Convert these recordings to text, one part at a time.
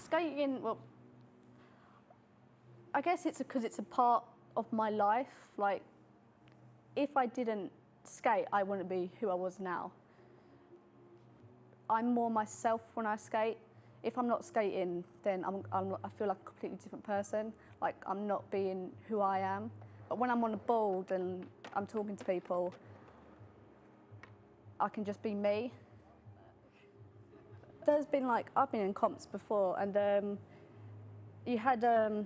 Skating, well, I guess it's because it's a part of my life. Like, if I didn't skate, I wouldn't be who I was now. I'm more myself when I skate. If I'm not skating, then I feel like a completely different person. Like, I'm not being who I am. But when I'm on a board and I'm talking to people, I can just be me. There's been like, I've been in comps before, and you had a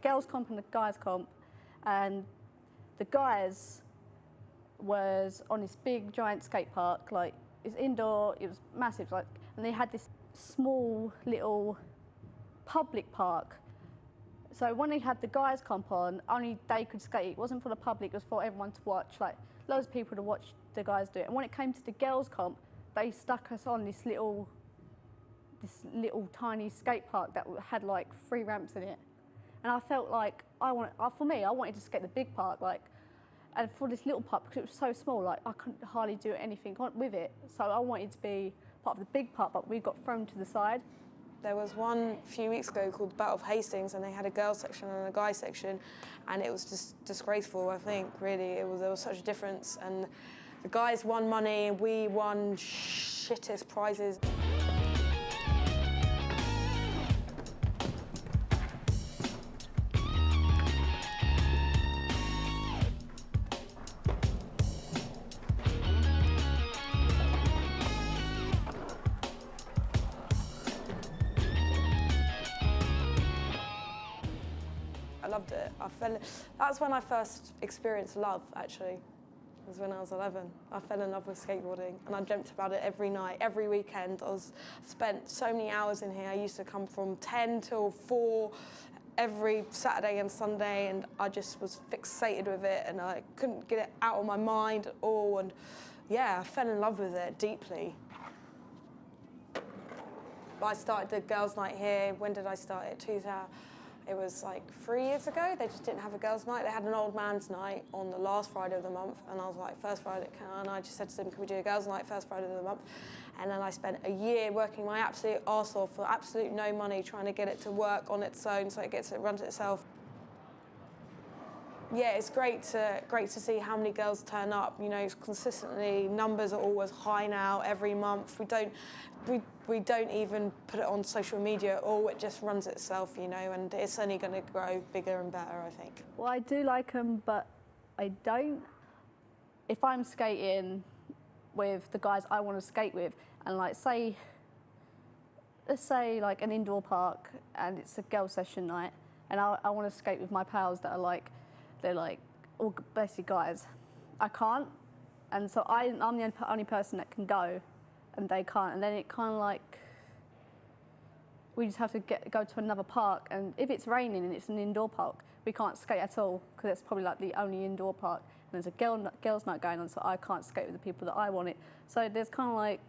girls' comp and a guys' comp, and the guys was on this big giant skate park, like it's indoor, it was massive, like, and they had this small little public park. So when they had the guys' comp on, only they could skate. It wasn't for the public, it was for everyone to watch, like loads of people to watch the guys do it. And when it came to the girls' comp, they stuck us on this little tiny skate park that had like 3 ramps in it. And I felt like for me, I wanted to skate the big park, like, and for this little park, because it was so small, like I couldn't hardly do anything with it. So I wanted to be part of the big park, but we got thrown to the side. There was one a few weeks ago called the Battle of Hastings, and they had a girls section and a guys section, and it was just disgraceful, I think, really. There was such a difference, and the guys won money, we won shittest prizes. I loved it. That's when I first experienced love, actually. It was when I was 11. I fell in love with skateboarding, and I dreamt about it every night, every weekend. I spent so many hours in here. I used to come from 10 till 4 every Saturday and Sunday, and I just was fixated with it, and I couldn't get it out of my mind at all. And yeah, I fell in love with it deeply. I started the girls' night here. When did I start it? 2000. It was like 3 years ago. They just didn't have a girls' night. They had an old man's night on the last Friday of the month, and I was like, first Friday, and I just said to them, can we do a girls' night first Friday of the month? And then I spent a year working my absolute arse off for absolute no money, trying to get it to work on its own so it runs itself. Yeah, it's great to see how many girls turn up. You know, consistently, numbers are always high now every month. We don't even put it on social media at all. It just runs itself, you know, and it's only going to grow bigger and better, I think. Well, I do like them, but I don't. If I'm skating with the guys I want to skate with, and like let's say like an indoor park, and it's a girl session night, and I want to skate with my pals that are like, they're like all basically guys, I can't, and so I'm the only person that can go, and they can't, and then it kind of like, we just have to go to another park, and if it's raining and it's an indoor park, we can't skate at all, because it's probably like the only indoor park, and there's a girls' night going on, so I can't skate with the people that I want it. So there's kind of like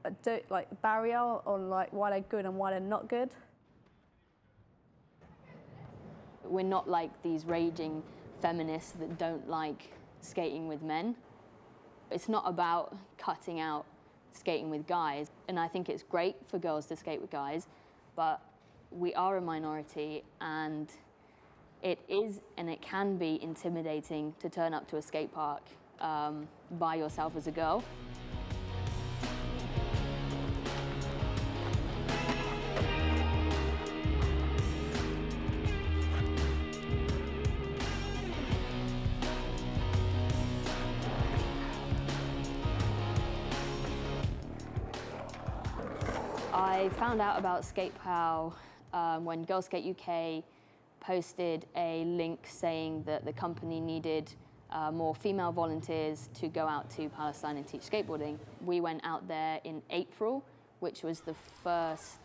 a barrier on like why they're good and why they're not good. We're not like these raging feminists that don't like skating with men. It's not about cutting out skating with guys, and I think it's great for girls to skate with guys, but we are a minority, and it is and it can be intimidating to turn up to a skate park by yourself as a girl. I found out about SkatePow when Girls Skate UK posted a link saying that the company needed more female volunteers to go out to Palestine and teach skateboarding. We went out there in April, which was the first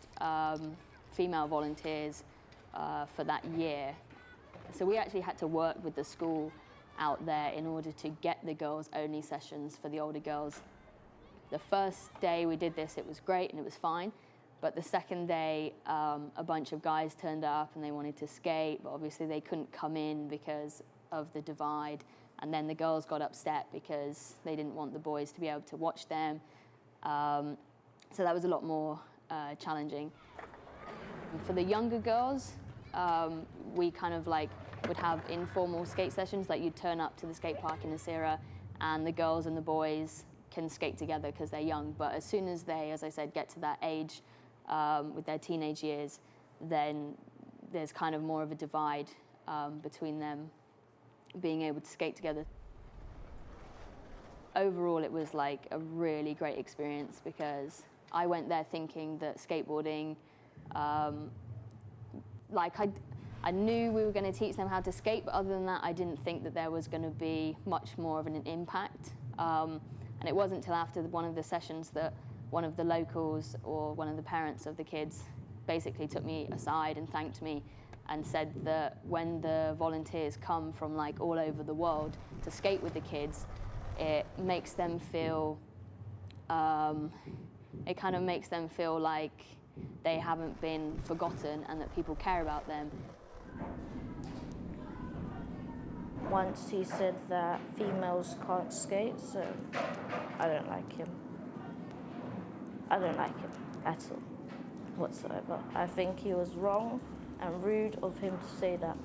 female volunteers for that year. So we actually had to work with the school out there in order to get the girls-only sessions for the older girls. The first day we did this, it was great and it was fine. But the second day, a bunch of guys turned up and they wanted to skate, but obviously they couldn't come in because of the divide. And then the girls got upset because they didn't want the boys to be able to watch them. So that was a lot more challenging. For the younger girls, we kind of like would have informal skate sessions, like you'd turn up to the skate park in Asira and the girls and the boys can skate together because they're young. But as soon as they, as I said, get to that age with their teenage years, then there's kind of more of a divide between them being able to skate together. Overall, it was like a really great experience because I went there thinking that skateboarding, I knew we were going to teach them how to skate, but other than that, I didn't think that there was going to be much more of an impact. And it wasn't until after one of the sessions that one of the locals or one of the parents of the kids basically took me aside and thanked me and said that when the volunteers come from like all over the world to skate with the kids, it makes them feel, it kind of makes them feel like they haven't been forgotten and that people care about them. Once he said that females can't skate, so I don't like him. I don't like him at all, whatsoever. I think he was wrong and rude of him to say that.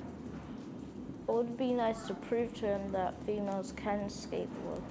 It would be nice to prove to him that females can skateboard.